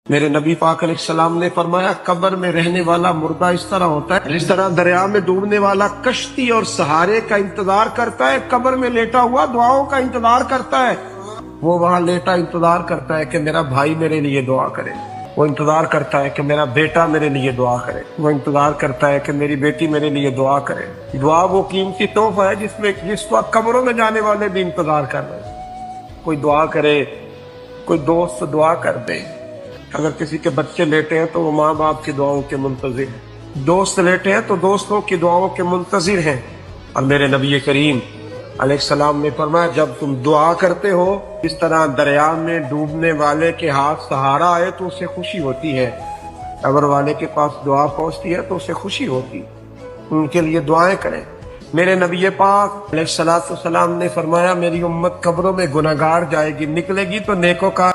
میرے نبی پاک علیہ السلام نے فرمایا قبر میں رہنے والا مردہ اس طرح ہوتا ہے جس طرح دریا میں ڈوبنے والا کشتی اور سہارے کا انتظار کرتا ہے، قبر میں لیٹا ہوا دعاؤں کا انتظار کرتا ہے۔ وہ وہاں لیٹا انتظار کرتا ہے کہ میرا بھائی میرے لیے دعا کرے، وہ انتظار کرتا ہے کہ میرا بیٹا میرے لیے دعا کرے، وہ انتظار کرتا ہے کہ میری بیٹی میرے لیے دعا کرے۔ دعا وہ قیمتی تحفہ ہے جس وقت قبروں میں جانے والے بھی انتظار کر رہے ہیں۔ کوئی دعا کرے، کوئی دوست دعا کر دے۔ اگر کسی کے بچے لیٹے ہیں تو وہ ماں باپ کی دعاؤں کے منتظر ہیں، دوست لیٹے ہیں تو دوستوں کی دعاؤں کے منتظر ہیں۔ اور میرے نبی کریم علیہ السلام نے فرمایا جب تم دعا کرتے ہو اس طرح دریا میں ڈوبنے والے کے ہاتھ سہارا آئے تو اسے خوشی ہوتی ہے، قبر والے کے پاس دعا پہنچتی ہے تو اسے خوشی ہوتی، ان کے لیے دعائیں کریں۔ میرے نبی پاک علیہ السلام نے فرمایا میری امت قبروں میں گناہگار جائے گی، نکلے گی تو نیکوکار